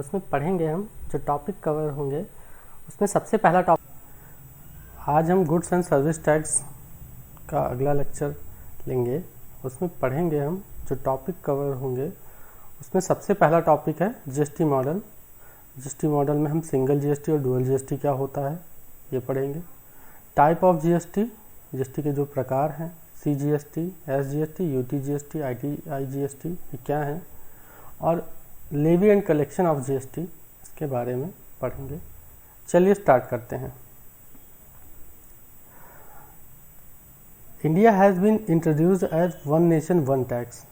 उसमें पढ़ेंगे हम जो टॉपिक कवर होंगे उसमें सबसे पहला टॉपिक आज हम गुड्स एंड सर्विस टैक्स का अगला लेक्चर लेंगे। उसमें पढ़ेंगे हम जो टॉपिक कवर होंगे उसमें सबसे पहला टॉपिक है जीएसटी मॉडल। जीएसटी मॉडल में हम सिंगल जीएसटी और डुअल जीएसटी क्या होता है ये पढ़ेंगे। टाइप ऑफ जीएसटी, जीएसटी के जो प्रकार हैं, सीजीएसटी, एसजीएसटी, यूटीजीएसटी, आईजीएसटी ये क्या हैं, और levy and collection of GST इसके बारे में पढ़ेंगे। चलिए स्टार्ट करते हैं। India has been introduced as one nation one tax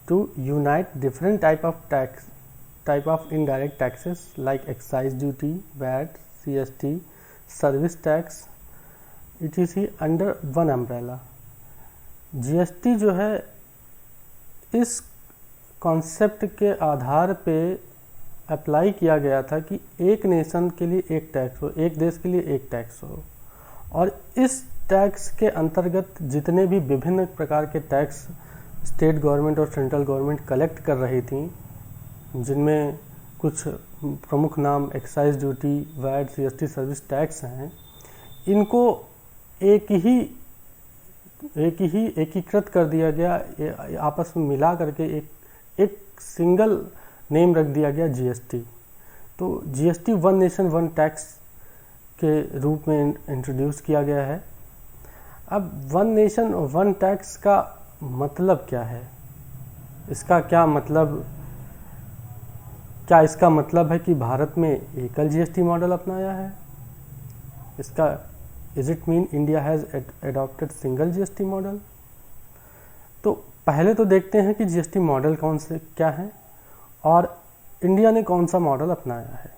to unite different type of indirect taxes like excise duty, VAT, CST, service tax etc. under one umbrella। GST जो है इस कॉन्सेप्ट के आधार पे अप्लाई किया गया था कि एक नेशन के लिए एक टैक्स हो, एक देश के लिए एक टैक्स हो, और इस टैक्स के अंतर्गत जितने भी विभिन्न प्रकार के टैक्स स्टेट गवर्नमेंट और सेंट्रल गवर्नमेंट कलेक्ट कर रही थी, जिनमें कुछ प्रमुख नाम excise duty, VAT, CST, service tax हैं, इनको एकीकृत कर दिया गया, आपस में मिला करके एक सिंगल नेम रख दिया गया जीएसटी। तो GST one nation one tax के रूप में इंट्रोड्यूस किया गया है। अब वन नेशन वन टैक्स का मतलब क्या है, इसका क्या मतलब, क्या इसका मतलब है कि भारत में एकल जीएसटी मॉडल अपनाया है? इसका is it mean India has adopted single GST model? तो पहले तो देखते हैं कि जीएसटी मॉडल कौन से क्या है और इंडिया ने कौन सा मॉडल अपनाया है।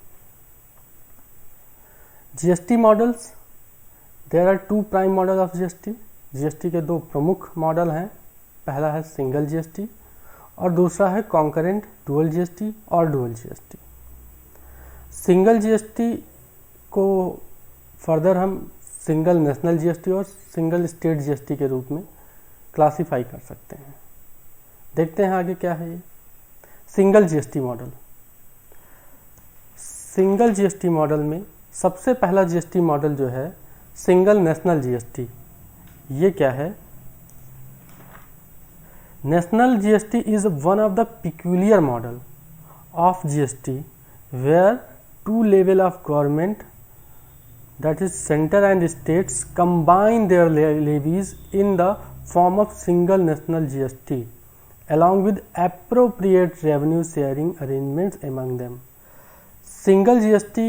GST models, there are two prime model of GST. GST के दो प्रमुख मॉडल हैं, पहला है सिंगल जीएसटी और दूसरा है कॉन्करेंट डुअल जीएसटी और डुअल जीएसटी। सिंगल जीएसटी को फर्दर हम सिंगल नेशनल जीएसटी और सिंगल स्टेट जीएसटी के रूप में क्लासिफाई कर सकते हैं। देखते हैं आगे क्या है ये single GST model. Single GST model में सबसे पहला जीएसटी मॉडल जो है सिंगल नेशनल जीएसटी, ये क्या है? National GST is one of the peculiar model of GST where two level of government, that is center and states, combine their levies in the form of single national GST along with appropriate revenue sharing arrangements among them। Single GST,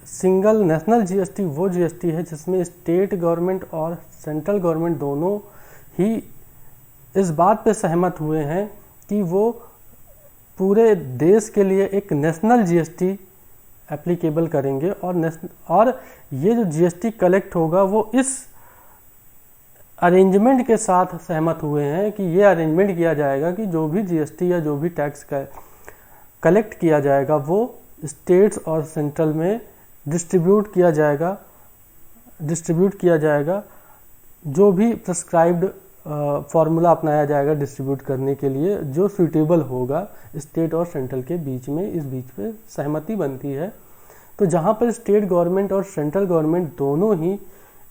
single national GST वो GST है जिसमें state government और central government दोनों ही इस बात पे सहमत हुए हैं कि वो पूरे देश के लिए एक नेशनल जीएसटी एप्लीकेबल करेंगे, और ये जो जीएसटी कलेक्ट होगा वो इस अरेंजमेंट के साथ सहमत हुए हैं कि ये अरेंजमेंट किया जाएगा कि जो भी जीएसटी या जो भी टैक्स कलेक्ट किया जाएगा वो स्टेट्स और सेंट्रल में डिस्ट्रीब्यूट किया जाएगा। जो भी प्रिस्क्राइब्ड फार्मूला अपनाया जाएगा डिस्ट्रीब्यूट करने के लिए, जो सूटेबल होगा स्टेट और सेंट्रल के बीच में, इस बीच पे सहमति बनती है। तो जहाँ पर स्टेट गवर्नमेंट और सेंट्रल गवर्नमेंट दोनों ही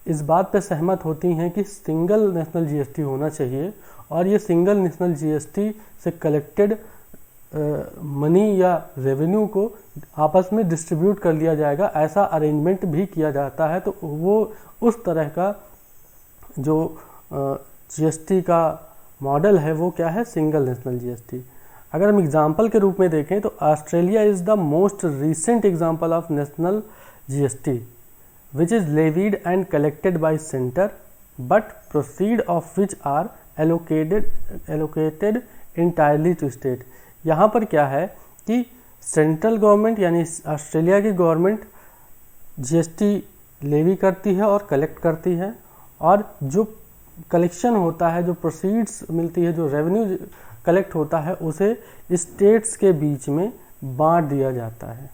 इस बात पे सहमत होती हैं कि सिंगल नेशनल जीएसटी होना चाहिए और ये सिंगल नेशनल जीएसटी से कलेक्टेड मनी या रेवेन्यू को आपस में डिस्ट्रीब्यूट कर लिया जाएगा, ऐसा अरेंजमेंट भी किया जाता है। तो वो उस तरह का जो जीएसटी का मॉडल है वो क्या है? Single national GST. अगर हम एग्जांपल के रूप में देखें तो Australia is the most recent example of national GST which is levied and collected by centre but proceed of which are allocated entirely to state. यहाँ पर क्या है कि सेंट्रल गवर्नमेंट यानी ऑस्ट्रेलिया की गवर्नमेंट जीएसटी लेवी करती है और कलेक्ट करती है, और जो कलेक्शन होता है, जो प्रोसीड्स मिलती है, जो रेवेन्यू कलेक्ट होता है, उसे स्टेट्स के बीच में बांट दिया जाता है।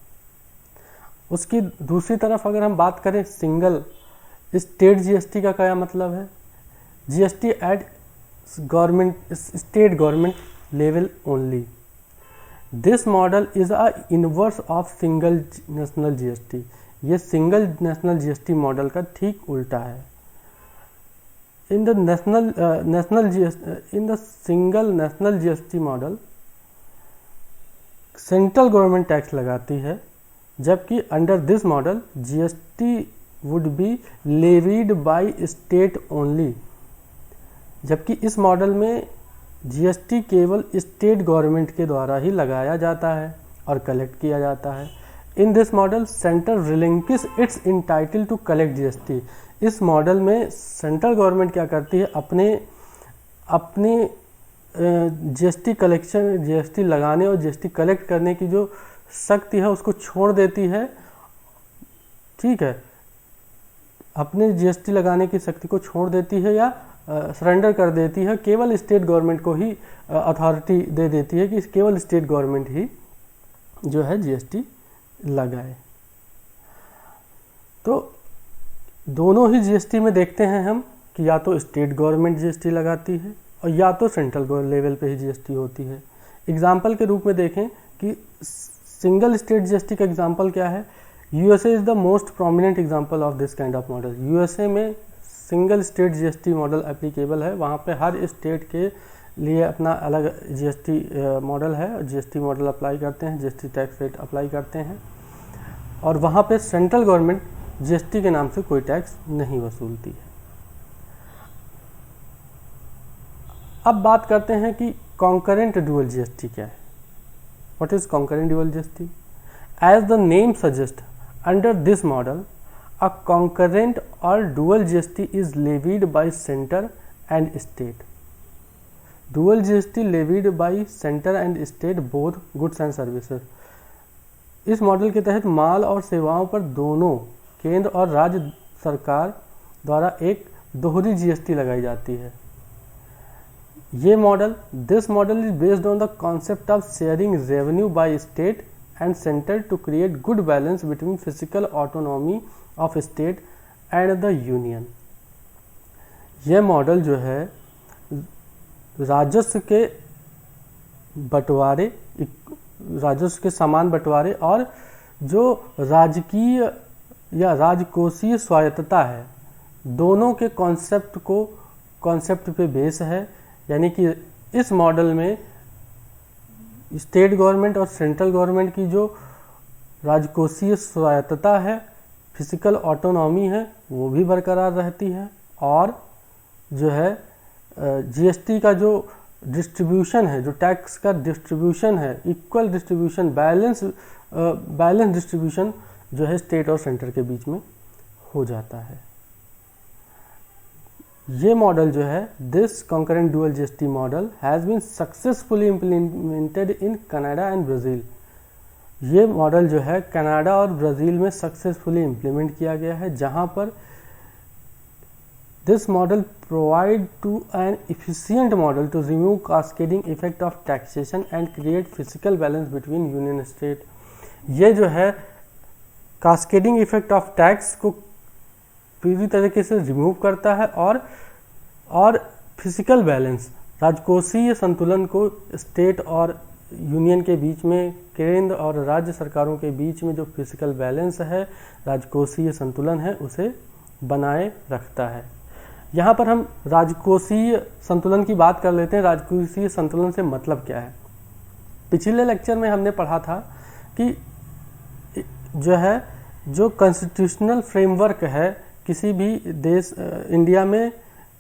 उसकी दूसरी तरफ अगर हम बात करें सिंगल स्टेट जीएसटी का क्या मतलब है? GST at government state government level only. This model is a inverse of single national GST. ये सिंगल नेशनल जीएसटी मॉडल का ठीक उल्टा है। In the single national GST model central government tax लगाती है, जबकि under this model GST would be levied by state only. जबकि इस मॉडल में जीएसटी केवल स्टेट गवर्नमेंट के द्वारा ही लगाया जाता है और कलेक्ट किया जाता है। In this model centre relinquish its entitle to collect GST. इस मॉडल में सेंट्रल गवर्नमेंट क्या करती है, अपने जीएसटी कलेक्शन, जीएसटी लगाने और जीएसटी कलेक्ट करने की जो शक्ति है उसको छोड़ देती है। ठीक है, अपने जीएसटी लगाने की शक्ति को छोड़ देती है या सरेंडर कर देती है, केवल स्टेट गवर्नमेंट को ही अथॉरिटी दे देती है कि केवल स्टेट गवर्नमेंट ही जो है जीएसटी लगाए। तो दोनों ही जीएसटी में देखते हैं हम कि या तो स्टेट गवर्नमेंट जीएसटी लगाती है और या तो सेंट्रल लेवल पे ही जीएसटी होती है। एग्जाम्पल के रूप में देखें कि सिंगल स्टेट जीएसटी का एग्जाम्पल क्या है। USA is the most prominent example of this kind of model. USA में single state GST model applicable है। वहाँ पे हर स्टेट के लिए अपना अलग जीएसटी मॉडल है, जीएसटी मॉडल अप्लाई करते हैं, जीएसटी टैक्स रेट अप्लाई करते हैं, और वहाँ पे सेंट्रल गवर्नमेंट जीएसटी के नाम से कोई टैक्स नहीं वसूलती है। अब बात करते हैं कि कॉन्करेंट ड्यूअल जीएसटी क्या है। What is concurrent dual GST? As the name suggest, under this model a concurrent or dual GST is levied by center and state. Dual GST levied by center and state both goods and services. इस model के तहत माल और सेवाओं पर दोनों केंद्र और राज्य सरकार द्वारा एक दोहरी जीएसटी लगाई जाती है। ये model, this model is based on the concept of sharing revenue by state and centre to create good balance between physical autonomy of state and the union. यह मॉडल जो है राजस्व के बंटवारे, राजस्व के समान बंटवारे और जो राजकीय या राजकोषीय स्वायत्तता है, दोनों के कॉन्सेप्ट पे बेस है। यानी कि इस मॉडल में स्टेट गवर्नमेंट और सेंट्रल गवर्नमेंट की जो राजकोषीय स्वायत्तता है, फिजिकल ऑटोनॉमी है, वो भी बरकरार रहती है, और जो है जीएसटी का जो डिस्ट्रीब्यूशन है, जो टैक्स का डिस्ट्रीब्यूशन है, इक्वल डिस्ट्रीब्यूशन, बैलेंस डिस्ट्रीब्यूशन जो है स्टेट और सेंटर के बीच में हो जाता है। ये मॉडल जो है, this concurrent dual GST model has been successfully implemented in Canada and Brazil. ये मॉडल जो है कनाडा और ब्राज़ील में सक्सेसफुली इम्प्लीमेंट किया गया है, जहां पर this model provide to an efficient model to remove cascading effect of taxation and create physical balance between union state. ये जो है कास्केडिंग इफेक्ट ऑफ टैक्स को पूरी तरीके से रिमूव करता है और फिजिकल बैलेंस, राजकोषीय संतुलन को स्टेट और यूनियन के बीच में, केंद्र और राज्य सरकारों के बीच में जो फिजिकल बैलेंस है, राजकोषीय संतुलन है, उसे बनाए रखता है। यहाँ पर हम राजकोषीय संतुलन की बात कर लेते हैं। राजकोषीय संतुलन से मतलब क्या है? पिछले लेक्चर में हमने पढ़ा था कि जो है, जो कॉन्स्टिट्यूशनल फ्रेमवर्क है किसी भी देश, इंडिया में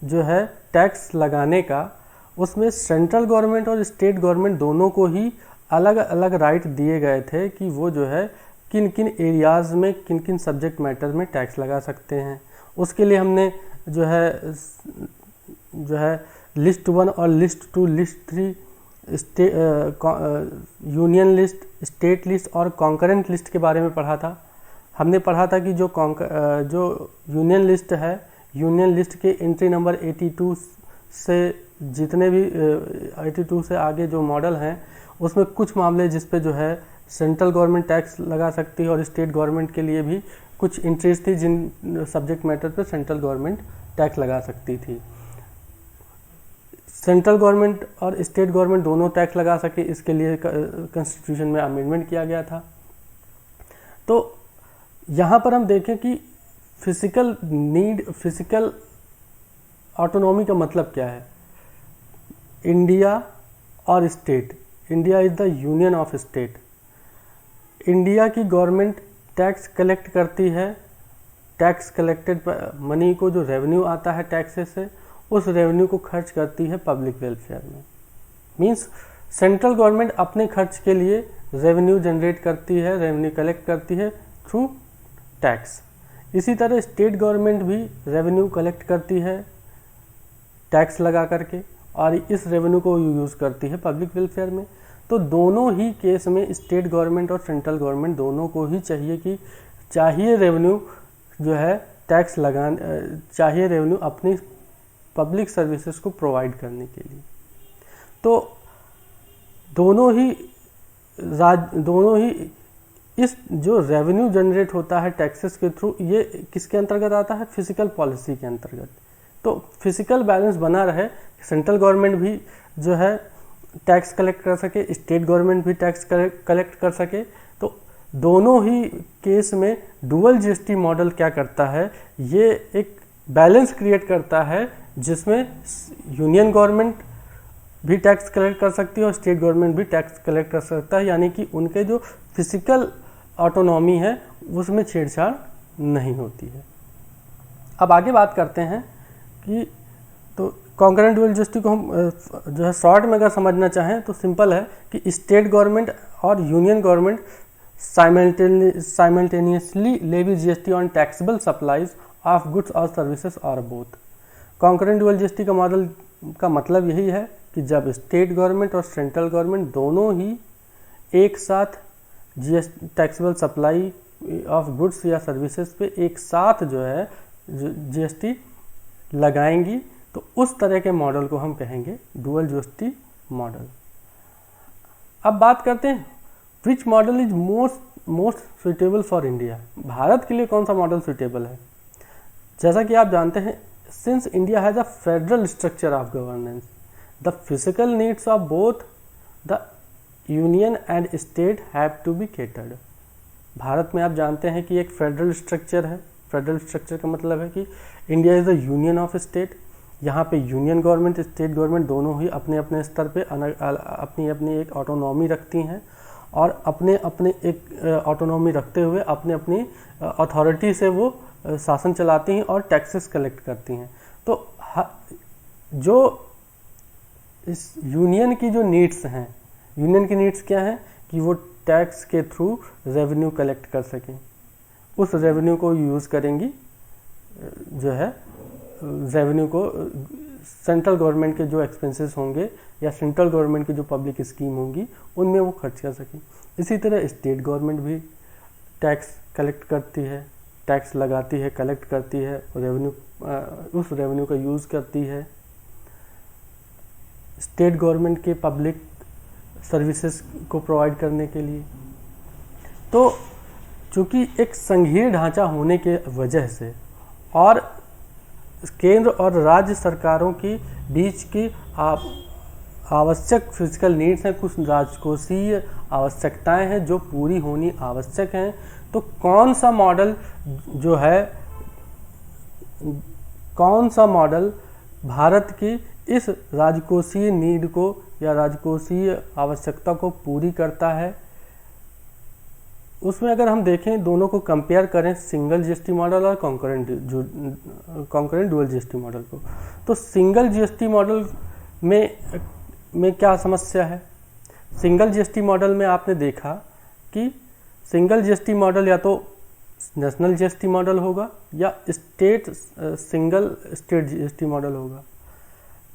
जो है टैक्स लगाने का, उसमें सेंट्रल गवर्नमेंट और स्टेट गवर्नमेंट दोनों को ही अलग अलग राइट दिए गए थे कि वो जो है किन किन एरियाज़ में, किन किन सब्जेक्ट मैटर में टैक्स लगा सकते हैं। उसके लिए हमने जो है लिस्ट 1 और list 2, list 3, union list, state list और कॉन्करेंट लिस्ट के बारे में पढ़ा था। हमने पढ़ा था कि जो यूनियन लिस्ट है, यूनियन लिस्ट के एंट्री नंबर 82 से जितने भी 82 से आगे जो मॉडल हैं, उसमें कुछ मामले जिस पे जो है सेंट्रल गवर्नमेंट टैक्स लगा सकती है और स्टेट गवर्नमेंट के लिए भी कुछ इंटरेस्ट थी जिन सब्जेक्ट मैटर पे सेंट्रल गवर्नमेंट टैक्स लगा सकती थी। सेंट्रल गवर्नमेंट और स्टेट गवर्नमेंट दोनों टैक्स लगा सके, इसके लिए कॉन्स्टिट्यूशन में अमेंडमेंट किया गया था। तो यहाँ पर हम देखें कि फिजिकल ऑटोनॉमी का मतलब क्या है। इंडिया और state, India is the union of state. India की गवर्नमेंट टैक्स कलेक्ट करती है, टैक्स कलेक्टेड मनी को, जो रेवेन्यू आता है टैक्सेस से, उस रेवेन्यू को खर्च करती है पब्लिक वेलफेयर में। मींस सेंट्रल गवर्नमेंट अपने खर्च के लिए रेवेन्यू जनरेट करती है, रेवेन्यू कलेक्ट करती है थ्रू टैक्स। इसी तरह स्टेट गवर्नमेंट भी रेवेन्यू कलेक्ट करती है टैक्स लगा करके, और इस रेवेन्यू को यूज़ करती है पब्लिक वेलफेयर में। तो दोनों ही केस में स्टेट गवर्नमेंट और सेंट्रल गवर्नमेंट दोनों को ही चाहिए रेवेन्यू जो है टैक्स चाहिए रेवेन्यू अपनी पब्लिक सर्विसेज को प्रोवाइड करने के लिए। तो दोनों ही इस जो रेवेन्यू जनरेट होता है टैक्सेस के थ्रू, ये किसके अंतर्गत आता है? फिजिकल पॉलिसी के अंतर्गत। तो फिजिकल बैलेंस बना रहे, सेंट्रल गवर्नमेंट भी जो है टैक्स कलेक्ट कर सके, स्टेट गवर्नमेंट भी टैक्स कलेक्ट कर सके। तो दोनों ही केस में डुअल जीएसटी मॉडल क्या करता है, ये एक बैलेंस क्रिएट करता है जिसमें यूनियन गवर्नमेंट भी टैक्स कलेक्ट कर सकती है और स्टेट गवर्नमेंट भी टैक्स कलेक्ट कर सकता है, यानी कि उनके जो फिजिकल ऑटोनॉमी है उसमें छेड़छाड़ नहीं होती है। अब आगे बात करते हैं कि तो कॉन्करेंट डुअल जीएसटी को हम जो है शॉर्ट में अगर समझना चाहें तो सिंपल है कि स्टेट गवर्नमेंट और union government simultaneously levy GST on taxable supplies of goods और सर्विसेज और बोथ। कॉन्करेंट डुअल जीएसटी का मॉडल का मतलब यही है कि जब स्टेट गवर्नमेंट और सेंट्रल गवर्नमेंट दोनों ही एक साथ टैक्सेबल सप्लाई ऑफ गुड्स या सर्विसेज पे एक साथ जो है जीएसटी लगाएंगी, तो उस तरह के मॉडल को हम कहेंगे डुअल जीएसटी मॉडल। अब बात करते हैं which model is most suitable for India. Bharat के लिए कौन सा मॉडल सुइटेबल है? जैसा कि आप जानते हैं, since India has a federal structure of governance, the physical needs of both the union and state have to be catered. Bharat में आप जानते हैं कि एक फेडरल स्ट्रक्चर है। फेडरल स्ट्रक्चर का मतलब है कि India is the union of state. यहाँ पे यूनियन गवर्नमेंट, स्टेट गवर्नमेंट दोनों ही अपने अपने स्तर पे अपनी अपनी एक ऑटोनॉमी रखती हैं और अपने अपने एक ऑटोनॉमी रखते हुए अपने अपनी अथॉरिटी से वो शासन चलाती हैं और टैक्सेस कलेक्ट करती हैं। तो जो इस यूनियन की जो नीड्स हैं, यूनियन की नीड्स क्या हैं कि वो टैक्स के थ्रू रेवेन्यू कलेक्ट कर सकें, उस रेवेन्यू को यूज़ करेंगी, जो है रेवेन्यू को सेंट्रल गवर्नमेंट के जो एक्सपेंसेस होंगे या सेंट्रल गवर्नमेंट की जो पब्लिक स्कीम होंगी उनमें वो खर्च कर सकें। इसी तरह स्टेट गवर्नमेंट भी टैक्स कलेक्ट करती है, टैक्स लगाती है, कलेक्ट करती है, रेवेन्यू उस रेवेन्यू का यूज़ करती है स्टेट गवर्नमेंट के पब्लिक सर्विसेज को प्रोवाइड करने के लिए। तो चूँकि एक संघीय ढांचा होने के वजह से और केंद्र और राज्य सरकारों की बीच की आवश्यक फिजिकल नीड्स हैं, कुछ राजकोषीय आवश्यकताएं हैं जो पूरी होनी आवश्यक हैं, तो कौन सा मॉडल भारत की इस राजकोषीय नीड को या राजकोषीय आवश्यकता को पूरी करता है, उसमें अगर हम देखें, दोनों को कंपेयर करें, सिंगल जीएसटी मॉडल और कॉन्करेंट डुअल जीएसटी मॉडल को, तो सिंगल जीएसटी मॉडल में क्या समस्या है? सिंगल जीएसटी मॉडल में आपने देखा कि सिंगल जीएसटी मॉडल या तो नेशनल जीएसटी मॉडल होगा या सिंगल स्टेट जीएसटी मॉडल होगा।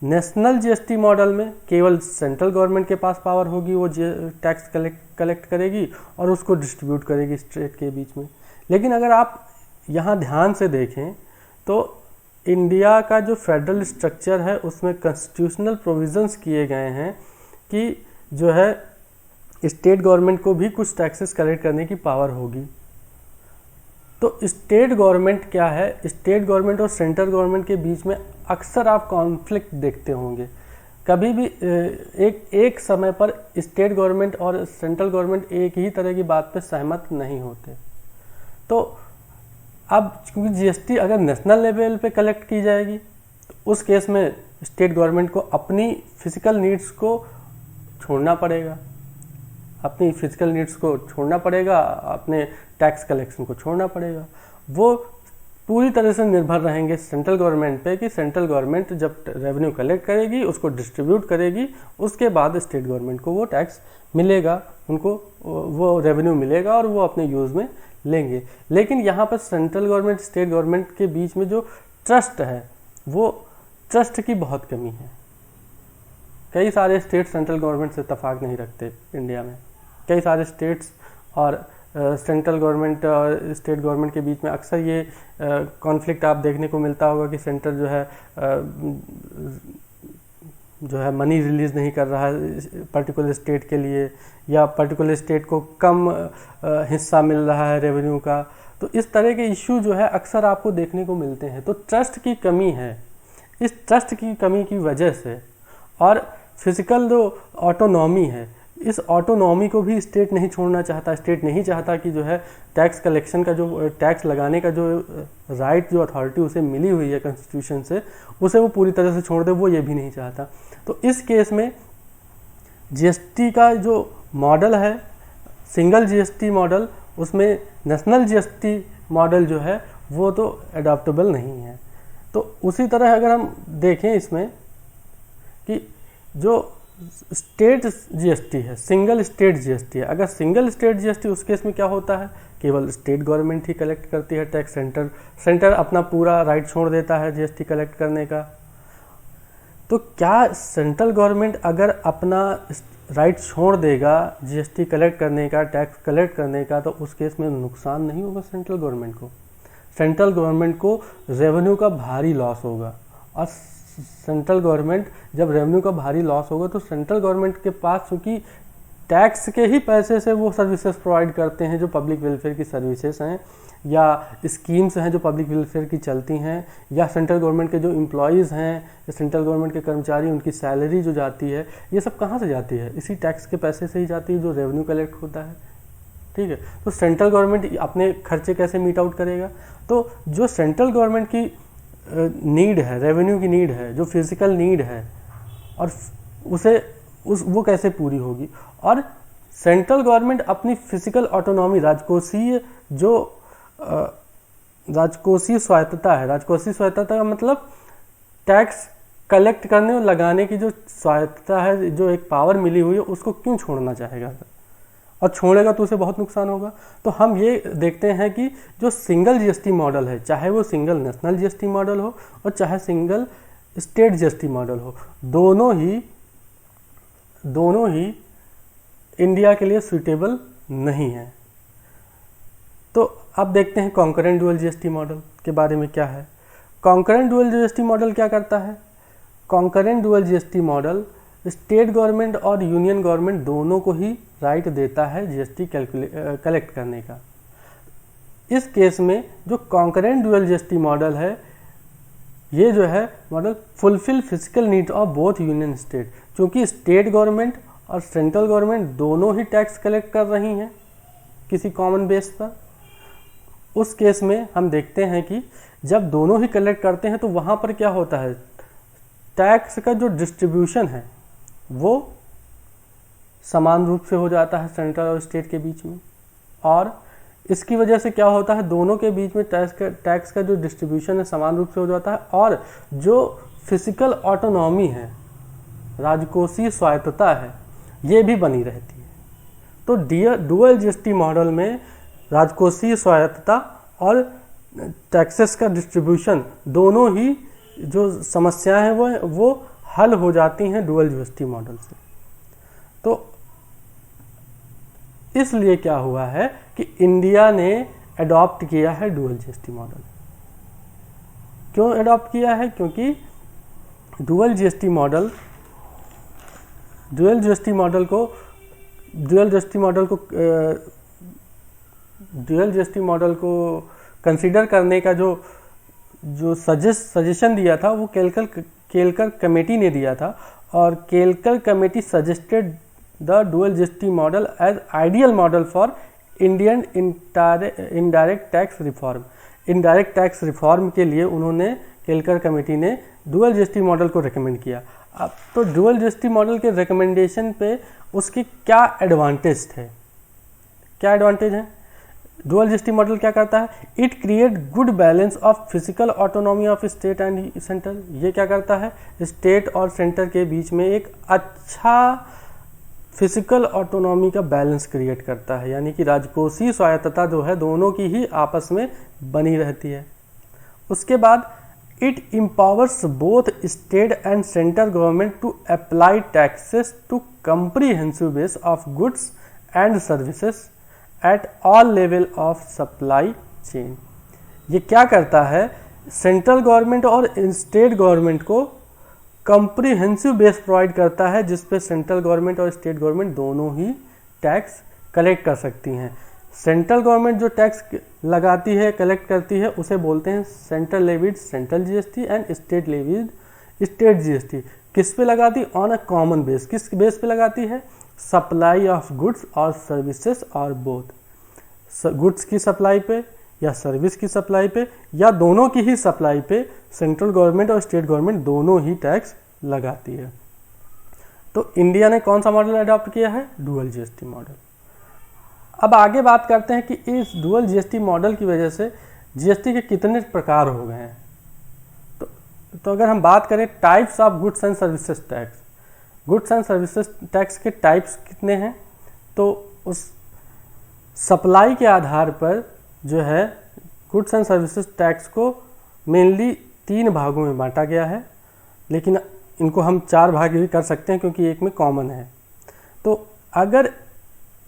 नेशनल जीएसटी मॉडल में केवल सेंट्रल गवर्नमेंट के पास पावर होगी, वो टैक्स कलेक्ट करेगी और उसको डिस्ट्रीब्यूट करेगी स्टेट के बीच में। लेकिन अगर आप यहाँ ध्यान से देखें तो इंडिया का जो फेडरल स्ट्रक्चर है उसमें कॉन्स्टिट्यूशनल प्रोविजंस किए गए हैं कि जो है स्टेट गवर्नमेंट को भी कुछ टैक्सेस कलेक्ट करने की पावर होगी। तो स्टेट गवर्नमेंट क्या है, स्टेट गवर्नमेंट और सेंट्रल गवर्नमेंट के बीच में अक्सर आप कॉन्फ्लिक्ट देखते होंगे। कभी भी एक समय पर स्टेट गवर्नमेंट और सेंट्रल गवर्नमेंट एक ही तरह की बात पे सहमत नहीं होते। तो अब क्योंकि जीएसटी अगर नेशनल लेवल पे कलेक्ट की जाएगी तो उस केस में स्टेट गवर्नमेंट को अपनी फिजिकल नीड्स को छोड़ना पड़ेगा, अपने टैक्स कलेक्शन को छोड़ना पड़ेगा। वो पूरी तरह से निर्भर रहेंगे सेंट्रल गवर्नमेंट पे कि सेंट्रल गवर्नमेंट जब रेवेन्यू कलेक्ट करेगी, उसको डिस्ट्रीब्यूट करेगी, उसके बाद स्टेट गवर्नमेंट को वो टैक्स मिलेगा, उनको वो रेवेन्यू मिलेगा और वो अपने यूज़ में लेंगे। लेकिन यहाँ पर सेंट्रल गवर्नमेंट स्टेट गवर्नमेंट के बीच में जो ट्रस्ट है, वो ट्रस्ट की बहुत कमी है। कई सारे स्टेट सेंट्रल गवर्नमेंट से इत्तेफाक नहीं रखते इंडिया में। कई सारे स्टेट्स और सेंट्रल गवर्नमेंट और स्टेट गवर्नमेंट के बीच में अक्सर ये कॉन्फ्लिक्ट आप देखने को मिलता होगा कि सेंटर जो है मनी रिलीज़ नहीं कर रहा है पर्टिकुलर स्टेट के लिए, या पर्टिकुलर स्टेट को कम हिस्सा मिल रहा है रेवेन्यू का। तो इस तरह के इश्यू जो है अक्सर आपको देखने को मिलते हैं। तो ट्रस्ट की कमी है। इस ट्रस्ट की कमी की वजह से और फिजिकल जो ऑटोनॉमी है, इस ऑटोनॉमी को भी स्टेट नहीं छोड़ना चाहता। स्टेट नहीं चाहता कि जो है टैक्स कलेक्शन का जो टैक्स लगाने का जो राइट, जो अथॉरिटी उसे मिली हुई है कॉन्स्टिट्यूशन से, उसे वो पूरी तरह से छोड़ दे, वो ये भी नहीं चाहता। तो इस केस में जीएसटी का जो मॉडल है, सिंगल जीएसटी मॉडल, उसमें नेशनल जीएसटी मॉडल जो है वो तो एडॉप्टेबल नहीं है। तो उसी तरह अगर हम देखें इसमें कि जो स्टेट जीएसटी है, सिंगल स्टेट जीएसटी है, अगर सिंगल स्टेट जीएसटी, उस केस में क्या होता है, केवल स्टेट गवर्नमेंट ही कलेक्ट करती है टैक्स, सेंटर अपना पूरा राइट छोड़ देता है जीएसटी कलेक्ट करने का। तो क्या सेंट्रल गवर्नमेंट अगर अपना राइट छोड़ देगा जीएसटी कलेक्ट करने का, टैक्स कलेक्ट करने का, तो उस केस में नुकसान नहीं होगा सेंट्रल गवर्नमेंट को? सेंट्रल गवर्नमेंट को रेवेन्यू का भारी लॉस होगा। और सेंट्रल गवर्नमेंट जब रेवेन्यू का भारी लॉस होगा तो सेंट्रल गवर्नमेंट के पास, क्योंकि टैक्स के ही पैसे से वो सर्विसेज प्रोवाइड करते हैं जो पब्लिक वेलफेयर की सर्विसेज हैं, या स्कीम्स हैं जो पब्लिक वेलफेयर की चलती हैं, या सेंट्रल गवर्नमेंट के जो एम्प्लॉयज़ हैं, या सेंट्रल गवर्नमेंट के कर्मचारी, उनकी सैलरी जो जाती है, ये सब कहाँ से जाती है? इसी टैक्स के पैसे से ही जाती है जो रेवेन्यू कलेक्ट होता है। ठीक है, तो सेंट्रल गवर्नमेंट अपने खर्चे कैसे मीट आउट करेगा? तो जो सेंट्रल गवर्नमेंट की नीड है, रेवेन्यू की नीड है, जो फिजिकल नीड है, और वो कैसे पूरी होगी? और सेंट्रल गवर्नमेंट अपनी फिजिकल ऑटोनॉमी, राजकोषीय स्वायत्तता है, राजकोषीय स्वायत्तता का मतलब टैक्स कलेक्ट करने और लगाने की जो स्वायत्तता है, जो एक पावर मिली हुई है, उसको क्यों छोड़ना चाहेगा? और छोड़ेगा तो उसे बहुत नुकसान होगा। तो हम ये देखते हैं कि जो सिंगल जीएसटी मॉडल है, चाहे वो सिंगल नेशनल जीएसटी मॉडल हो और चाहे सिंगल स्टेट जीएसटी मॉडल हो, दोनों ही इंडिया के लिए सूटेबल नहीं है। तो अब देखते हैं कॉन्करेंट डुअल जीएसटी मॉडल के बारे में क्या है। कॉन्करेंट डुअल जीएसटी मॉडल क्या करता है? Concurrent dual GST model state government और यूनियन गवर्नमेंट दोनों को ही राइट देता है जीएसटी कलेक्ट करने का। इस केस में जो कॉन्करेंट डुअल जीएसटी मॉडल है, ये जो है model fulfil physical need of both union state, क्योंकि स्टेट गवर्नमेंट और सेंट्रल गवर्नमेंट दोनों ही टैक्स कलेक्ट कर रही हैं किसी कॉमन बेस पर। उस केस में हम देखते हैं कि जब दोनों ही कलेक्ट करते हैं तो वहाँ पर क्या होता है, टैक्स का जो डिस्ट्रीब्यूशन है वो समान रूप से हो जाता है सेंट्रल और स्टेट के बीच में। और इसकी वजह से क्या होता है, दोनों के बीच में टैक्स का जो डिस्ट्रीब्यूशन है समान रूप से हो जाता है, और जो फिजिकल ऑटोनॉमी है, राजकोषीय स्वायत्तता है, ये भी बनी रहती है। तो डुअल जीएसटी मॉडल में राजकोषीय स्वायत्तता और टैक्सेस का डिस्ट्रीब्यूशन, दोनों ही जो समस्याएं हैं वो हल हो जाती हैं डुअल जीएसटी मॉडल से। तो इसलिए क्या हुआ है कि इंडिया ने अडॉप्ट किया है डुअल जीएसटी मॉडल। क्यों अडॉप्ट किया है? क्योंकि डुअल जीएसटी मॉडल को कंसीडर करने का जो सजेशन दिया था वो केलकर कमेटी ने दिया था। और Kelkar committee suggested the dual GST model as ideal model for Indian indirect tax reform. Indirect tax reform के लिए उन्होंने, केलकर कमेटी ने डुअल जीएसटी मॉडल को रेकमेंड किया। अब तो डुअल जीएसटी मॉडल के रिकमेंडेशन पे उसके क्या एडवांटेज थे, क्या एडवांटेज है? डुअल जीएसटी मॉडल क्या करता है? It create good balance of physical autonomy of state and centre. ये क्या करता है? स्टेट और सेंटर के बीच में एक अच्छा फिजिकल ऑटोनॉमी का बैलेंस क्रिएट करता है, यानी कि राजकोषीय स्वायत्तता जो है दोनों की ही आपस में बनी रहती है। उसके बाद it empowers both state and central government to apply taxes to comprehensive base of goods and services at all level of supply chain. ये क्या करता है? सेंट्रल गवर्नमेंट और स्टेट गवर्नमेंट को कंप्रीहेंसिव बेस प्रोवाइड करता है, जिसपे सेंट्रल गवर्नमेंट और स्टेट गवर्नमेंट दोनों ही टैक्स कलेक्ट कर सकती हैं। सेंट्रल गवर्नमेंट जो टैक्स लगाती है, कलेक्ट करती है, उसे बोलते हैं central levied central GST and state levied state GST. किस पे लगाती? On a common base. किस बेस पे लगाती है? सप्लाई ऑफ गुड्स और सर्विसेज और बोथ। गुड्स की सप्लाई पे या सर्विस की सप्लाई पे या दोनों की ही सप्लाई पे सेंट्रल गवर्नमेंट और स्टेट गवर्नमेंट दोनों ही टैक्स लगाती है। तो इंडिया ने कौन सा मॉडल अडॉप्ट किया है? Dual GST model. अब आगे बात करते हैं कि इस डुअल जीएसटी मॉडल की वजह से जीएसटी के कितने प्रकार हो गए हैं। तो अगर हम बात करें types of goods and services tax, goods and services tax के टाइप्स कितने हैं? तो उस सप्लाई के आधार पर जो है गुड्स एंड सर्विसेज टैक्स को मेनली 3 भागों में बांटा गया है, लेकिन इनको हम 4 भाग भी कर सकते हैं क्योंकि एक में कॉमन है। तो अगर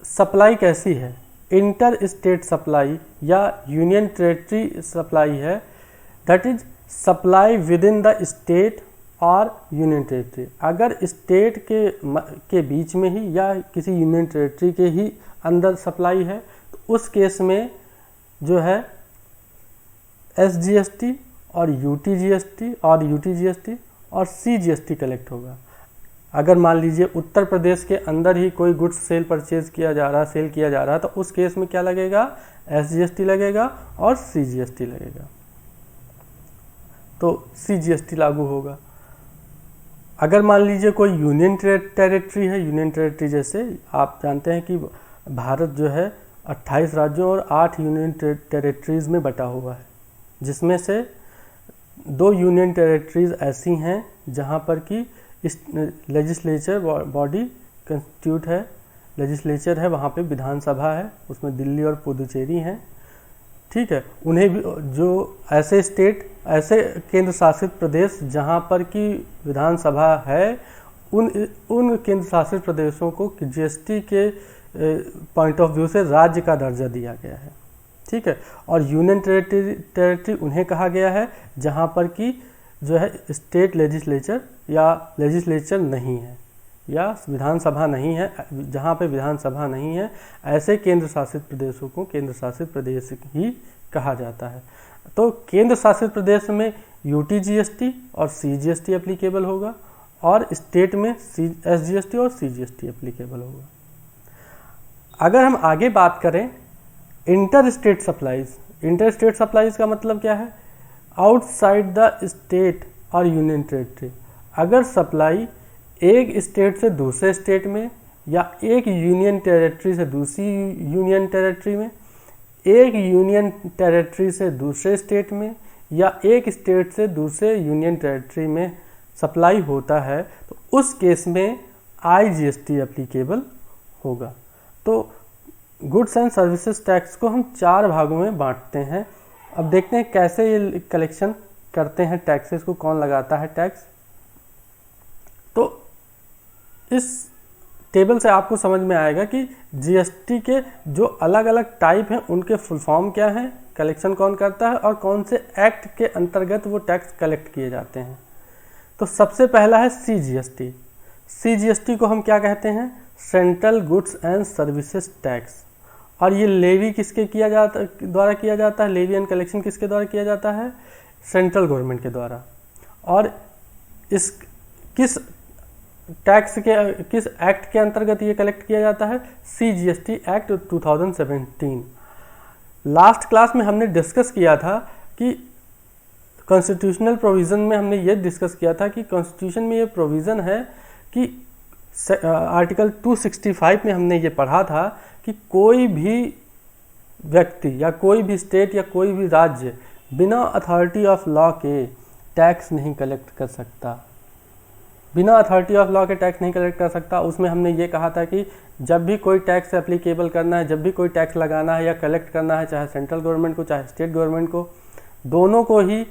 सप्लाई कैसी है? इंटर स्टेट सप्लाई या यूनियन टेरेटरी सप्लाई है, that is supply with in the state और यूनियन टेरेटरी। अगर स्टेट के बीच में ही या किसी यूनियन टेरेटरी के ही अंदर सप्लाई है तो उस केस में जो है SGST और UTGST और CGST कलेक्ट होगा। अगर मान लीजिए उत्तर प्रदेश के अंदर ही कोई गुड्स सेल किया जा रहा है तो उस केस में क्या लगेगा? SGST लगेगा और CGST लगेगा, तो CGST लागू होगा। अगर मान लीजिए कोई यूनियन टेरेटरी है, यूनियन टेरेटरी जैसे आप जानते हैं कि भारत जो है 28 राज्यों और 8 यूनियन टेरेटरीज़ में बटा हुआ है, जिसमें से 2 यूनियन टेरेटरीज़ ऐसी हैं जहां पर कि लेजिस्लेचर बॉडी कंस्टिट्यूट है, लेजिस्लेचर है, वहाँ पे विधानसभा है, उसमें दिल्ली और पुदुचेरी हैं। ठीक है, उन्हें भी जो ऐसे स्टेट, ऐसे केंद्र शासित प्रदेश जहाँ पर कि विधानसभा है, उन केंद्र शासित प्रदेशों को जीएसटी के पॉइंट ऑफ व्यू से राज्य का दर्जा दिया गया है। ठीक है, और यूनियन टेरेटरी उन्हें कहा गया है जहाँ पर कि जो है स्टेट लेजिस्लेचर या लेजिस्लेचर नहीं है या विधानसभा नहीं है, जहाँ पे विधानसभा नहीं है ऐसे केंद्र शासित प्रदेशों को केंद्र शासित प्रदेश ही कहा जाता है। तो केंद्र शासित प्रदेश में UTGST और CGST एप्लीकेबल होगा और स्टेट में SGST और CGST एप्लीकेबल होगा। अगर हम आगे बात करें इंटर स्टेट सप्लाईज का मतलब क्या है? आउटसाइड द स्टेट और यूनियन टेरेटरी। अगर सप्लाई एक स्टेट से दूसरे स्टेट में या एक यूनियन टेरेटरी से दूसरी यूनियन टेरेटरी में, एक यूनियन टेरेटरी से दूसरे स्टेट में या एक स्टेट से दूसरे यूनियन टेरेटरी में सप्लाई होता है तो उस केस में IGST एप्लीकेबल होगा। तो गुड्स एंड सर्विसेज टैक्स को हम 4 भागों में बांटते हैं। अब देखते हैं कैसे ये कलेक्शन करते हैं टैक्सेस को, कौन लगाता है टैक्स। तो इस टेबल से आपको समझ में आएगा कि जीएसटी के जो अलग अलग टाइप हैं उनके फुल फॉर्म क्या हैं, कलेक्शन कौन करता है और कौन से एक्ट के अंतर्गत वो टैक्स कलेक्ट किए जाते हैं। तो सबसे पहला है CGST को हम क्या कहते हैं? Central goods and services tax. और ये लेवी किसके द्वारा किया जाता है? लेवी एंड कलेक्शन किसके द्वारा किया जाता है? सेंट्रल गवर्नमेंट के द्वारा। और इस किस टैक्स के किस एक्ट के अंतर्गत ये कलेक्ट किया जाता है? CGST act 2017। लास्ट क्लास में हमने डिस्कस किया था कि कॉन्स्टिट्यूशनल प्रोविज़न में हमने ये डिस्कस किया था कि कॉन्स्टिट्यूशन में ये प्रोविज़न है कि आर्टिकल 265 में हमने ये पढ़ा था कि कोई भी व्यक्ति या कोई भी स्टेट या कोई भी राज्य बिना अथॉरिटी ऑफ लॉ के टैक्स नहीं कलेक्ट कर सकता, बिना अथॉरिटी ऑफ लॉ के टैक्स नहीं कलेक्ट कर सकता। उसमें हमने ये कहा था कि जब भी कोई टैक्स एप्लीकेबल करना है, जब भी कोई टैक्स लगाना है या कलेक्ट करना है, चाहे सेंट्रल गवर्नमेंट को चाहे स्टेट गवर्नमेंट को, दोनों को ही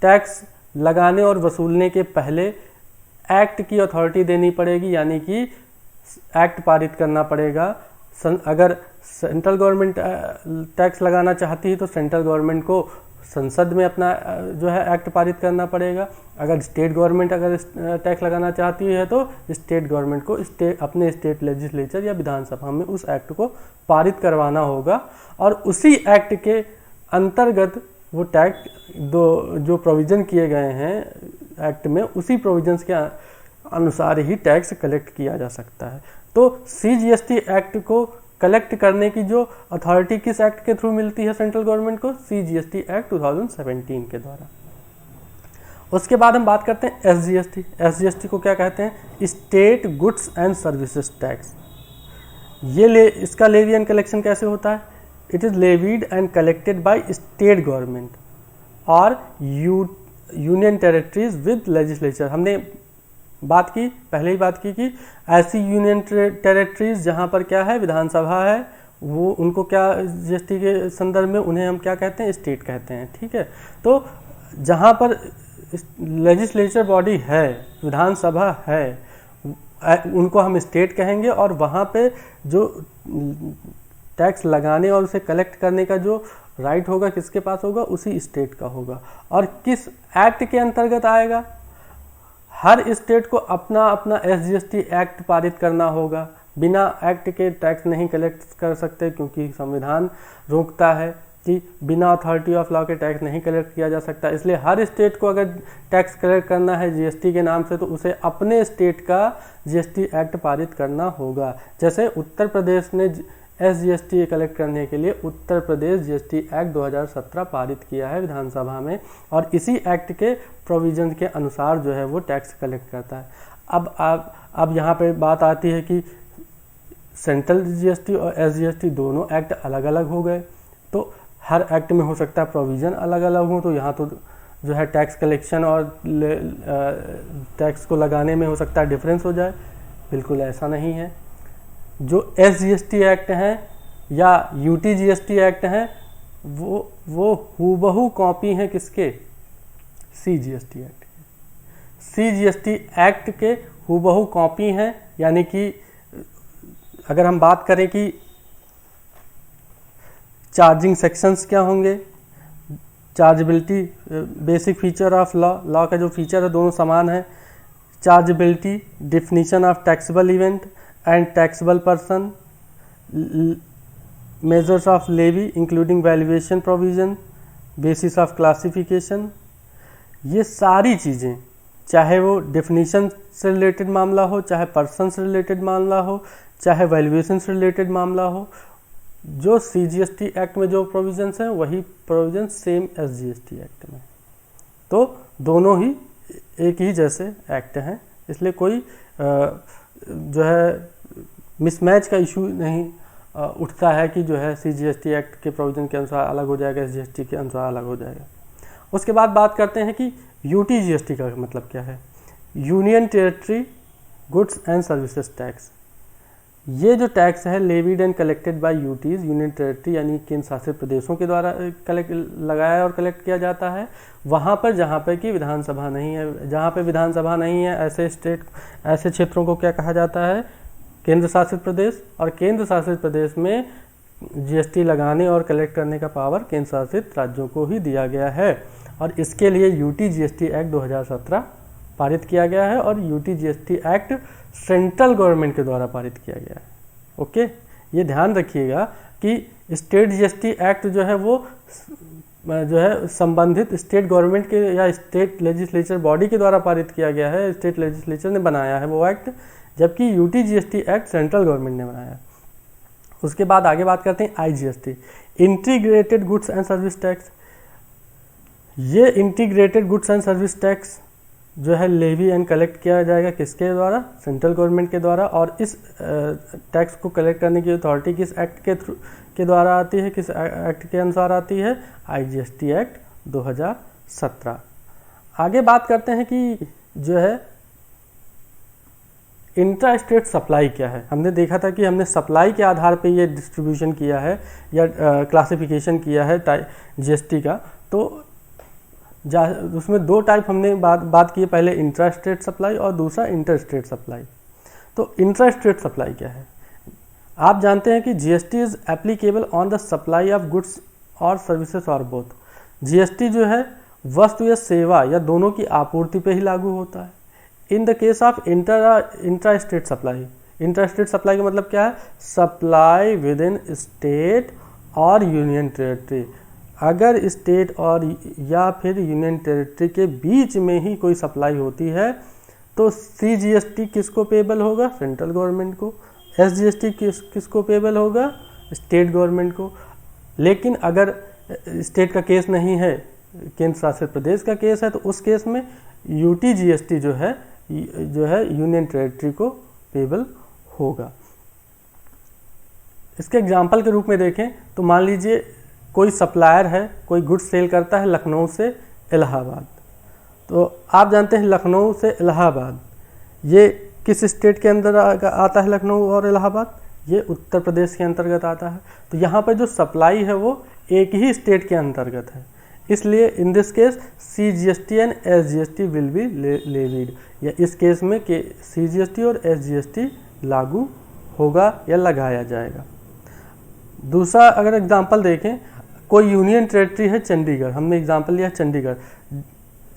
टैक्स लगाने और वसूलने के पहले एक्ट की अथॉरिटी देनी पड़ेगी, यानी कि एक्ट पारित करना पड़ेगा। अगर सेंट्रल गवर्नमेंट टैक्स लगाना चाहती है तो सेंट्रल गवर्नमेंट को संसद में अपना जो है एक्ट पारित करना पड़ेगा। अगर स्टेट गवर्नमेंट अगर टैक्स लगाना चाहती है तो स्टेट गवर्नमेंट को अपने स्टेट लेजिस्लेचर या विधानसभा में उस एक्ट को पारित करवाना होगा, और उसी एक्ट के अंतर्गत वो टैक्स जो प्रोविज़न किए गए हैं एक्ट में, उसी प्रोविजंस के अनुसार ही टैक्स कलेक्ट किया जा सकता है। तो CGST एक्ट को कलेक्ट करने की जो अथॉरिटी किस एक्ट के थ्रू मिलती है सेंट्रल गवर्नमेंट को? CGST एक्ट 2017 के द्वारा। उसके बाद हम बात करते हैं SGST। SGST को क्या कहते हैं? State goods and services tax. इसका लेवी एंड कलेक्शन कैसे होता है? It is levied and collected by state government और यूनियन टेरिटरीज विद लेजिस्लेचर। हमने पहले ही बात की कि ऐसी यूनियन टेरिटरीज जहाँ पर क्या है, विधानसभा है, वो उनको क्या GST के संदर्भ में उन्हें हम क्या कहते हैं? स्टेट कहते हैं। ठीक है, तो जहाँ पर लेजिस्लेचर बॉडी है, विधानसभा है, उनको हम स्टेट कहेंगे, और वहाँ पे जो टैक्स लगाने और उसे कलेक्ट करने का जो राइट होगा किसके पास होगा? उसी स्टेट का होगा। और किस एक्ट के अंतर्गत आएगा? हर स्टेट को अपना अपना SGST एक्ट पारित करना होगा। बिना एक्ट के टैक्स नहीं कलेक्ट कर सकते, क्योंकि संविधान रोकता है कि बिना अथॉरिटी ऑफ लॉ के टैक्स नहीं कलेक्ट किया जा सकता। इसलिए हर स्टेट को अगर टैक्स कलेक्ट करना है GST के नाम से, तो उसे अपने स्टेट का GST एक्ट पारित करना होगा। जैसे उत्तर प्रदेश ने SGST कलेक्ट करने के लिए उत्तर प्रदेश GST एक्ट 2017 पारित किया है विधानसभा में, और इसी एक्ट के प्रोविजन के अनुसार जो है वो टैक्स कलेक्ट करता है। अब यहाँ पे बात आती है कि सेंट्रल GST और SGST दोनों एक्ट अलग अलग हो गए, तो हर एक्ट में हो सकता है प्रोविज़न अलग अलग हो, तो यहाँ तो जो है टैक्स कलेक्शन और टैक्स को लगाने में हो सकता है डिफरेंस हो जाए। बिल्कुल ऐसा नहीं है। जो SGST एक्ट हैं या UTGST एक्ट हैं वो हूबहू कॉपी हैं किसके? CGST एक्ट के। CGST एक्ट के हूबहू कॉपी हैं, यानी कि अगर हम बात करें कि चार्जिंग सेक्शंस क्या होंगे, chargeability, basic feature of law का जो फीचर है दोनों समान है। Chargeability, definition of taxable event and taxable person, measures of levy including valuation provision, basis of classification, ये सारी चीज़ें, चाहे वो डिफिनीशन से रिलेटेड मामला हो, चाहे पर्सन से रिलेटेड मामला हो, चाहे वैल्यूएशन से रिलेटेड मामला हो, जो CGST एक्ट में जो प्रोविजंस हैं वही प्रोविजन सेम SGST एक्ट में। तो दोनों ही एक ही जैसे एक्ट हैं, इसलिए कोई जो है मिसमैच का इशू नहीं उठता है कि जो है CGST एक्ट के प्रोविजन के अनुसार अलग हो जाएगा, SGST के अनुसार अलग हो जाएगा। उसके बाद बात करते हैं कि UTGST का मतलब क्या है? Union territory goods and services tax. ये जो टैक्स है levied and collected by UTs, union territory यानी केंद्र शासित प्रदेशों के द्वारा लगाया और कलेक्ट किया जाता है वहाँ पर जहाँ पर कि विधानसभा नहीं है। जहाँ पे विधानसभा नहीं है ऐसे क्षेत्रों को क्या कहा जाता है? केंद्र शासित प्रदेश। और केंद्र शासित प्रदेश में GST लगाने और कलेक्ट करने का पावर केंद्र शासित राज्यों को ही दिया गया है, और इसके लिए UTGST एक्ट 2017 पारित किया गया है, और UTGST एक्ट सेंट्रल गवर्नमेंट के द्वारा पारित किया गया है। ओके, ये ध्यान रखिएगा कि स्टेट GST एक्ट जो है वो जो है संबंधित स्टेट गवर्नमेंट के या स्टेट लेजिस्लेचर बॉडी के द्वारा पारित किया गया है, स्टेट लेजिस्लेचर ने बनाया है वो एक्ट, जबकि यूटीजीएसटी एक्ट सेंट्रल गवर्नमेंट ने बनाया है। उसके बाद आगे बात करते हैं IGST, integrated goods and service tax. ये integrated goods and service tax जो है लेवी एंड कलेक्ट किया जाएगा किसके द्वारा? सेंट्रल गवर्नमेंट के द्वारा। और इस टैक्स को कलेक्ट करने की अथॉरिटी किस एक्ट के द्वारा आती है, किस एक्ट के अनुसार आती है? IGST act 2017। आगे बात करते हैं कि जो है इंट्रा स्टेट सप्लाई क्या है। हमने देखा था कि हमने सप्लाई के आधार पे ये डिस्ट्रीब्यूशन किया है या क्लासिफिकेशन किया है जीएसटी का। तो उसमें दो टाइप हमने बात की है, पहले इंट्रा स्टेट सप्लाई और दूसरा इंटर स्टेट सप्लाई। तो इंट्रा स्टेट सप्लाई क्या है? आप जानते हैं कि GST is applicable on the supply of goods और सर्विसेज और बोथ। जीएसटी जो है वस्तु या सेवा या दोनों की आपूर्ति पे ही लागू होता है। In the case of intra state supply, intra state supply का मतलब क्या है? सप्लाई विद इन स्टेट और यूनियन टेरिटरी। अगर स्टेट और या फिर यूनियन टेरिटरी के बीच में ही कोई सप्लाई होती है तो सीजीएसटी किसको पेबल होगा? सेंट्रल गवर्नमेंट को। एसजीएसटी किसको पेबल होगा? स्टेट गवर्नमेंट को। लेकिन अगर स्टेट का केस नहीं है, केंद्र शासित प्रदेश का केस है, तो उस केस में यूटीजीएसटी जो है यूनियन टेरिटरी को पेबल होगा। इसके एग्जाम्पल के रूप में देखें तो मान लीजिए कोई सप्लायर है, कोई गुड्स सेल करता है लखनऊ से इलाहाबाद। तो आप जानते हैं लखनऊ से इलाहाबाद ये किस स्टेट के अंदर आता है? लखनऊ और इलाहाबाद ये उत्तर प्रदेश के अंतर्गत आता है। तो यहाँ पर जो सप्लाई है वो एक ही स्टेट के अंतर्गत है, इसलिए in this case CGST and SGST will be levied, या इस केस में सीजीएसटी और एसजीएसटी लागू होगा या लगाया जाएगा। दूसरा अगर एग्जांपल देखें, कोई यूनियन टेरिटरी है चंडीगढ़, हमने एग्जांपल लिया चंडीगढ़।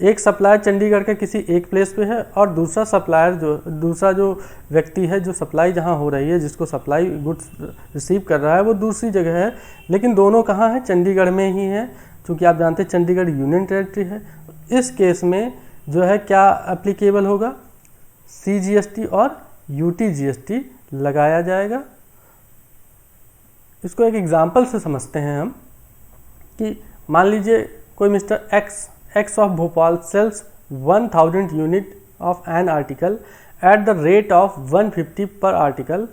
एक सप्लायर चंडीगढ़ के किसी एक प्लेस पे है और दूसरा जो व्यक्ति है जो सप्लाई जहाँ हो रही है, जिसको सप्लाई गुड्स रिसीव कर रहा है, वो दूसरी जगह है, लेकिन दोनों कहाँ हैं? चंडीगढ़ में ही है, क्योंकि आप जानते हैं चंडीगढ़ यूनियन टेरिटरी है। इस केस में जो है क्या एप्लीकेबल होगा? सीजीएसटी और यूटीजीएसटी लगाया जाएगा। इसको एक एग्जांपल से समझते हैं हम कि मान लीजिए कोई mister X of Bhopal sells 1000 unit of an article at the rate of 150 per article.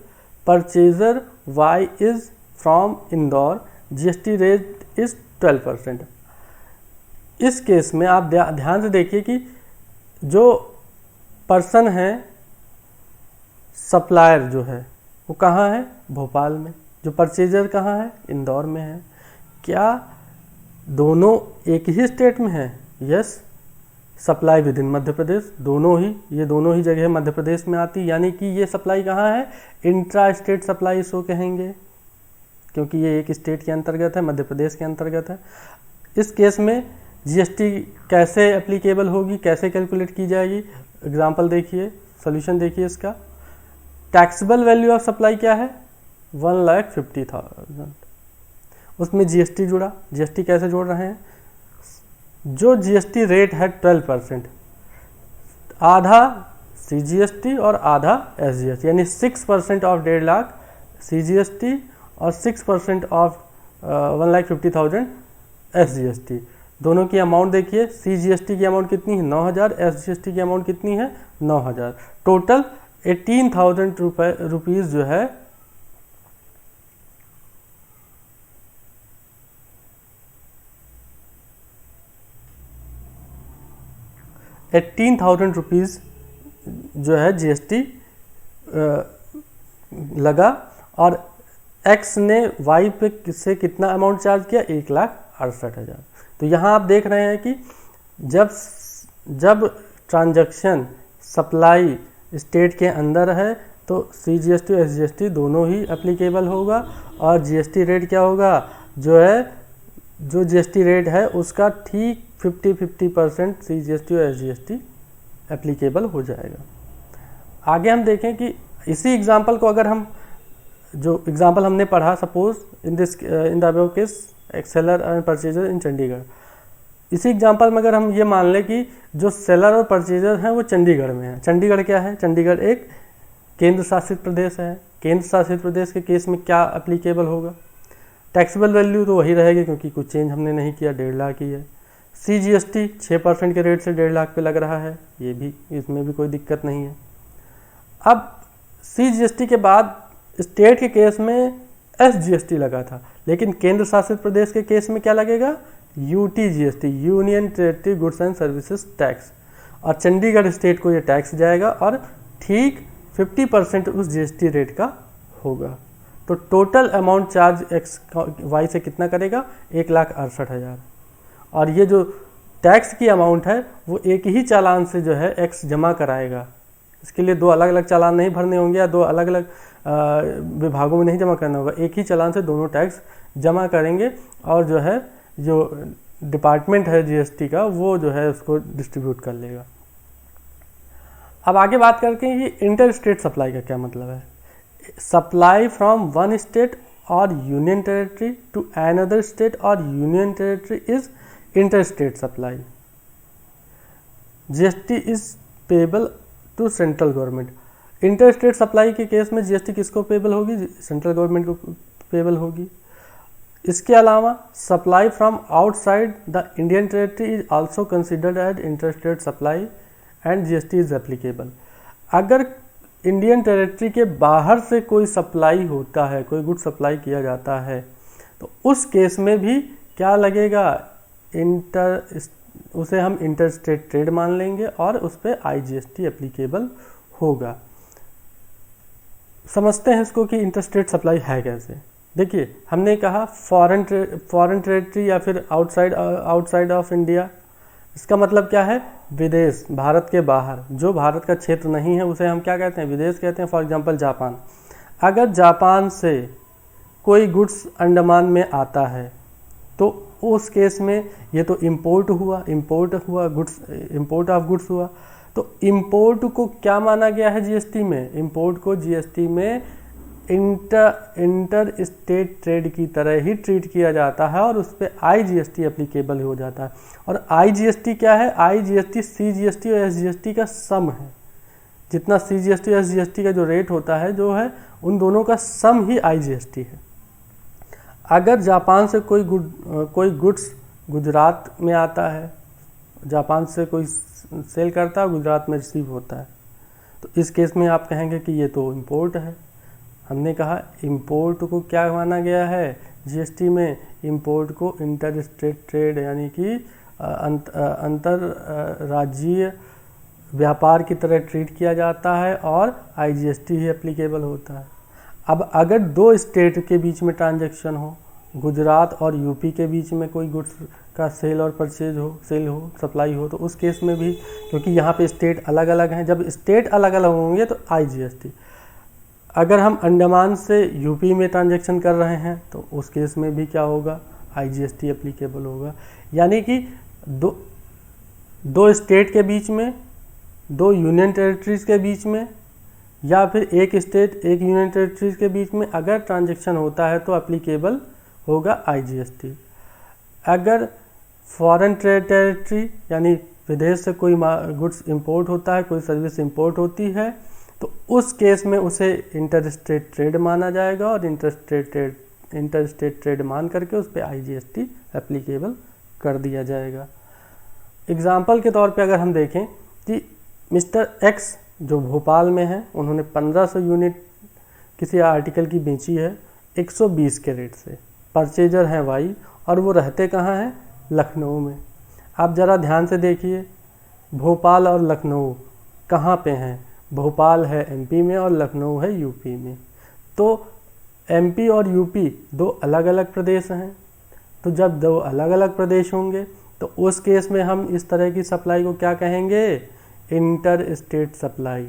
Purchaser Y is from Indore, GST rate is 12%। इस केस में आप ध्यान से देखिए कि जो पर्सन है सप्लायर जो है वो कहाँ है? भोपाल में। जो परचेजर कहाँ है? इंदौर में है। क्या दोनों एक ही स्टेट में है? Yes. Supply with in Madhya Pradesh, दोनों ही जगह मध्य प्रदेश में आती, यानी कि ये सप्लाई कहाँ है? इंट्रा स्टेट सप्लाई इसको कहेंगे, क्योंकि ये एक स्टेट के अंतर्गत है, मध्य प्रदेश के अंतर्गत है। इस केस में जीएसटी कैसे एप्लीकेबल होगी, कैसे कैलकुलेट की जाएगी? एग्जांपल देखिए, सॉल्यूशन देखिए इसका। टैक्सेबल वैल्यू ऑफ सप्लाई क्या है? 1,50,000। उसमें जीएसटी जुड़ा। जीएसटी कैसे जोड़ रहे हैं? जो जीएसटी रेट है 12%, आधा सीजीएसटी और आधा एसजीएसटी, यानी 6% ऑफ 1.5 लाख सीजीएसटी और 6% ऑफ 1,50,000 एसजीएसटी। दोनों की अमाउंट देखिए, सीजीएसटी की अमाउंट कितनी है? 9,000, एसजीएसटी की अमाउंट कितनी है? 9,000। टोटल 18,000 रुपीज़ जो है 18,000 रुपीज़ जो है जीएसटी लगा, और एक्स ने वाई पे से कितना अमाउंट चार्ज किया? 1,68,000। तो यहाँ आप देख रहे हैं कि जब ट्रांजैक्शन सप्लाई स्टेट के अंदर है तो सीजीएसटी और एसजीएसटी दोनों ही एप्लीकेबल होगा, और जीएसटी रेट क्या होगा? जो जीएसटी रेट है उसका ठीक 50% सीजीएसटी और एसजीएसटी एप्लीकेबल हो जाएगा। आगे हम देखें कि इसी एग्जांपल को अगर हम जो एग्जांपल हमने पढ़ा, suppose in the above case seller and purchaser in Chandigarh, इसी एग्जांपल में अगर हम ये मान लें कि जो सेलर और परचेजर हैं वो चंडीगढ़ में हैं। चंडीगढ़ क्या है? चंडीगढ़ एक केंद्र शासित प्रदेश है। केंद्र शासित प्रदेश के केस में क्या एप्लीकेबल होगा? टैक्सेबल वैल्यू तो वही रहेगी क्योंकि कुछ चेंज हमने नहीं किया, 1.5 लाख ही है। CGST 6% के रेट से 1.5 लाख पे लग रहा है, ये भी, इसमें भी कोई दिक्कत नहीं है। अब CGST के बाद स्टेट के केस में SGST लगा था, लेकिन केंद्र शासित प्रदेश के केस में क्या लगेगा? UTGST, union territory goods and services tax, और चंडीगढ़ स्टेट को ये टैक्स जाएगा और ठीक 50% उस GST रेट का होगा। तो टोटल अमाउंट चार्ज XY से कितना करेगा? 1,68,000। और ये जो टैक्स की अमाउंट है वो एक ही चालान से जो है X जमा कराएगा। इसके लिए 2 अलग अलग चालान नहीं भरने होंगे या 2 अलग अलग विभागों में नहीं जमा करना होगा, एक ही चालान से दोनों टैक्स जमा करेंगे और जो है जो डिपार्टमेंट है GST का वो जो है उसको डिस्ट्रीब्यूट कर लेगा। अब आगे बात करते हैं कि इंटर स्टेट सप्लाई का क्या मतलब है। सप्लाई फ्रॉम वन स्टेट और union territory to another state और union territory is inter state supply. GST is payable to central government. Inter state supply के केस में GST किसको पेबल होगी? सेंट्रल गवर्नमेंट को पेबल होगी। इसके अलावा supply from outside the Indian territory is also considered as inter state supply and GST is applicable. अगर Indian territory के बाहर से कोई सप्लाई होता है, कोई गुड सप्लाई किया जाता है, तो उस केस में भी क्या लगेगा? उसे हम इंटर स्टेट ट्रेड मान लेंगे और उस पर IGST एप्लीकेबल होगा। समझते हैं इसको कि इंटर स्टेट सप्लाई है कैसे। देखिए, हमने कहा फॉरेन टेरिटरी या फिर आउटसाइड ऑफ इंडिया, इसका मतलब क्या है? विदेश, भारत के बाहर, जो भारत का क्षेत्र नहीं है उसे हम क्या कहते हैं? विदेश कहते हैं। For example Japan. अगर जापान से कोई गुड्स अंडमान में आता है तो उस केस में ये तो इंपोर्ट हुआ गुड्स, इंपोर्ट ऑफ गुड्स हुआ। तो इंपोर्ट को क्या माना गया है GST में? इंपोर्ट को GST में इंटर स्टेट ट्रेड की तरह ही ट्रीट किया जाता है और उस पर IGST एप्लीकेबल हो जाता है। और IGST क्या है? IGST CGST और SGST का सम है। जितना CGST और SGST का जो रेट होता है जो है उन दोनों का सम ही IGST है। अगर जापान से कोई गुड्स गुजरात में आता है, जापान से कोई सेल करता है, गुजरात में रिसीव होता है, तो इस केस में आप कहेंगे कि ये तो इंपोर्ट है। हमने कहा इंपोर्ट को क्या माना गया है GST में? इंपोर्ट को इंटर स्टेट ट्रेड यानी कि अंतर राज्यीय व्यापार की तरह ट्रीट किया जाता है और IGST ही एप्लीकेबल होता है। अब अगर 2 स्टेट के बीच में ट्रांजैक्शन हो, गुजरात और यूपी के बीच में कोई गुड्स का सेल और परचेज हो, सप्लाई हो, तो उस केस में भी, क्योंकि यहाँ पे स्टेट अलग अलग हैं, जब स्टेट अलग अलग होंगे तो IGST। अगर हम अंडमान से यूपी में ट्रांजैक्शन कर रहे हैं तो उस केस में भी क्या होगा? IGST एप्लीकेबल होगा। यानी कि दो स्टेट के बीच में, 2 यूनियन टेरिटरीज के बीच में, या फिर एक स्टेट एक यूनियन टेरिटरीज के बीच में अगर ट्रांजैक्शन होता है तो एप्लीकेबल होगा IGST। अगर फॉरेन टेरिटरी यानी विदेश से कोई गुड्स इंपोर्ट होता है, कोई सर्विस इंपोर्ट होती है, तो उस केस में उसे इंटर स्टेट ट्रेड माना जाएगा और इंटर स्टेट ट्रेड मान करके उस पर IGST एप्लीकेबल कर दिया जाएगा। एग्जाम्पल के तौर पे अगर हम देखें कि मिस्टर X जो भोपाल में है, उन्होंने 1500 यूनिट किसी आर्टिकल की बेची है 120 के रेट से। परचेजर हैं Y और वो रहते कहाँ हैं? लखनऊ में। आप ज़रा ध्यान से देखिए, भोपाल और लखनऊ कहाँ पे हैं? भोपाल है MP में और लखनऊ है UP में। तो MP और UP 2 अलग अलग प्रदेश हैं। तो जब 2 अलग अलग प्रदेश होंगे तो उस केस में हम इस तरह की सप्लाई को क्या कहेंगे? Inter state supply.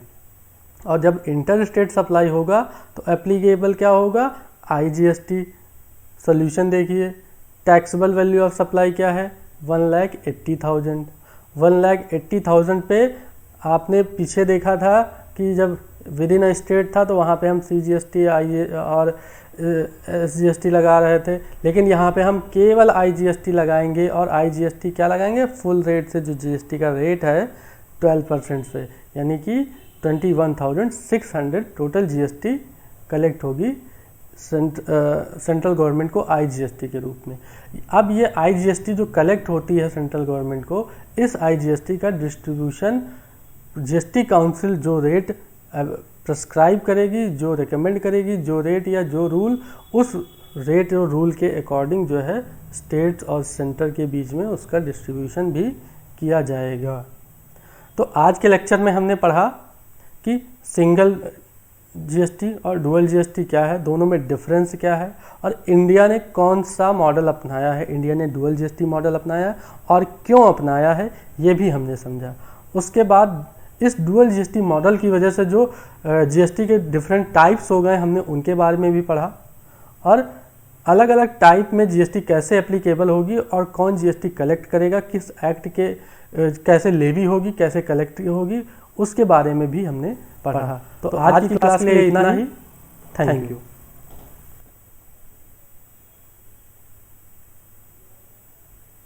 और जब इंटर स्टेट सप्लाई होगा तो एप्लीकेबल क्या होगा? IGST। सोल्यूशन देखिए, टैक्सेबल वैल्यू ऑफ सप्लाई क्या है? 1,80,000। 1,80,000 पे आपने पीछे देखा था कि जब विद इन अ स्टेट था तो वहाँ पे हम CGST और SGST लगा रहे थे, लेकिन यहाँ पे हम केवल IGST लगाएंगे। और IGST क्या लगाएंगे? फुल रेट से, जो GST का रेट है 12% से, यानी कि 21,600 टोटल GST कलेक्ट होगी सेंट्रल गवर्नमेंट को IGST के रूप में। अब ये IGST जो कलेक्ट होती है सेंट्रल गवर्नमेंट को, इस IGST का डिस्ट्रीब्यूशन GST काउंसिल जो रेट प्रेस्क्राइब करेगी, जो रिकमेंड करेगी, जो रेट या जो रूल, उस रेट और रूल के अकॉर्डिंग जो है स्टेट और सेंटर के बीच में उसका डिस्ट्रीब्यूशन भी किया जाएगा। तो आज के लेक्चर में हमने पढ़ा कि सिंगल GST और डुअल GST क्या है, दोनों में डिफरेंस क्या है, और इंडिया ने कौन सा मॉडल अपनाया है, इंडिया ने डुअल GST मॉडल अपनाया और क्यों अपनाया है, ये भी हमने समझा। उसके बाद इस डुअल GST मॉडल की वजह से जो GST के डिफरेंट टाइप्स हो गए, हमने उनके बारे में भी पढ़ा, और अलग अलग टाइप में GST कैसे एप्लीकेबल होगी और कौन GST कलेक्ट करेगा, किस एक्ट के कैसे लेवी होगी, कैसे कलेक्ट होगी, उसके बारे में भी हमने पढ़ा। तो आज की क्लास के लिए इतना ही। Thank you.